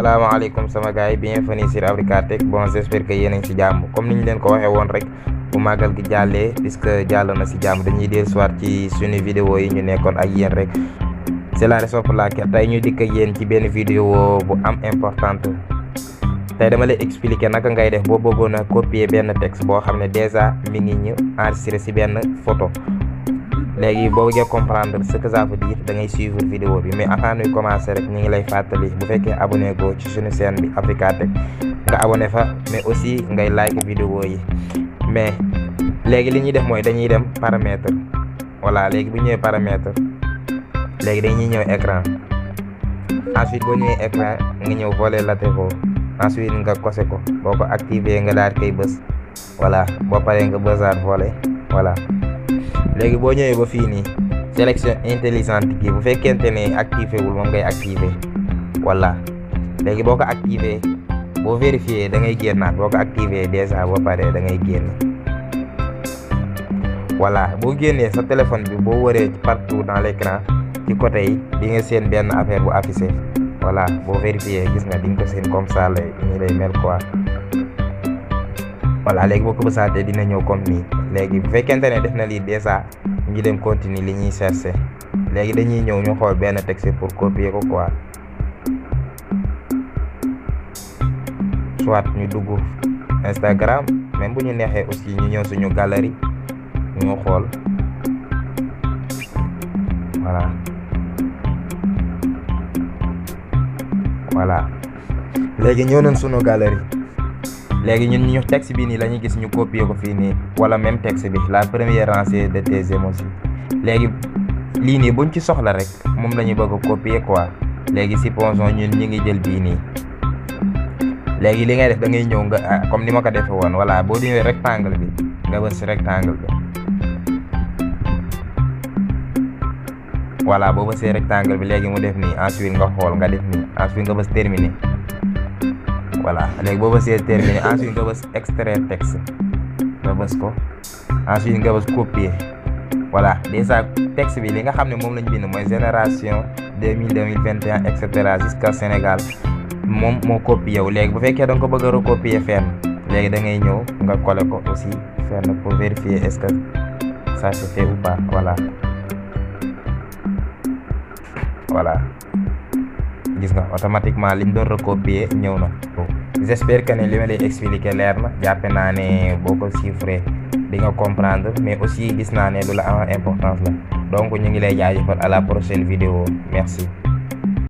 salaamaaleykum sama gars yi bienvenue sur Africa-Tech. Bon, j'espère que yéen a ngi si jàmm comme ni ñu leen ko waxee woon rek bu màggal gi jàllee puisque jàll na si jàmm dañuy dellusiwaat ci suñu vidéo yi ñu nekkoon ak yéen rek. C'est la raison pour laquelle tey ñu dikk ak yéen ci benn vidéo bu am importante. tey dama lay expliquer naka ngay def boo bëggoon a copier benn texte boo xam ne déjà mi ngi ñu enregistré si benn photo. léegi boo bëggee comprendre ce que ça veut dire da ngay suivre vidéo bi mais avant ñuy commencer rek ñu ngi lay fàttali bu fekkee abonné go ci suñu chaîne bi Africa-Tech nga abonné fa mais aussi ngay like vidéo yi. mais léegi li ñuy def mooy dañuy dem paramètre, voilà léegi bu ñëwee paramètre léegi dañuy ñëw écran. ensuite boo ñëwee écran nga ñëw volet latéraux, ensuite nga coché ko boo ko activé nga daal koy bës, voilà boo paree nga bësaat volet, voilà. léegi boo ñëwee ba fii nii sélection intelligente gi bu fekkente ne activé wul moom ngay activé, voilà. léegi boo ko activé boo vérifié da ngay génnaat, boo ko activé déjà boo paree da ngay génn, voilà. boo génnee sa téléphone bi boo waree partout dans l'écran ci côté yi di nga seen benn affaire bu affiché, voilà. boo vérifié gis nga di nga ko seen comme ça lay nii lay mel quoi, voilà. léegi boo ko bësaatee dina ñëw comme nii. léegi bu fekkente ne def na lii déjà ñu dem continuer li ñuy chercher. léegi dañuy ñëw ñu xool benn texte pour copier ko quoi, soit ñu dugg Instagram, même bu ñu neexee aussi ñu ñëw suñu galerie ñu xool, voilà. voilà léegi ñëw nañ suñu galerie. léegi ñun ñu texte bi nii la ñuy gis ñu copier ko fii nii wala même texte bi la première rangée de tes émotions. léegi lii nii buñ ci soxla rek moom la ñu bëgg a copier quoi. léegi supposons ñun ñi ngi jël bii nii. léegi li ngay def da ngay ñëw nga comme ni ma ko defee woon, voilà. boo ñëwee rectangle bi nga bës si rectangle bi, voilà. boo bësee rectangle bi léegi mu def nii, ensuite nga xool nga def nii, ensuite nga bës terminer, voilà. léegi boo bësee terminer ensuite nga bës extraire texte nga bës ko, ensuite nga bës copier, voilà. déjà texte bi li nga xam ne moom lañ bind mooy génération 2021 et cetera jusqu'à Sénégal moom moo copier yow. léegi bu fekkee da nga ko bëgg a recopier fenn léegi da ngay ñëw nga coller ko aussi fenn pour vérifier est-ce que ça se fait ou pas, voilà. voilà gis nga automatiquement liñ doon recopier ñëw na. j'espère que ne li ma lay expliquer leer na, jàppe naa ne boo ko chiffrer di nga comprendre, mais aussi gis naa ne lu la am importance la. donc ñu ngi lay jaajëfal à la prochaine vidéo, merci.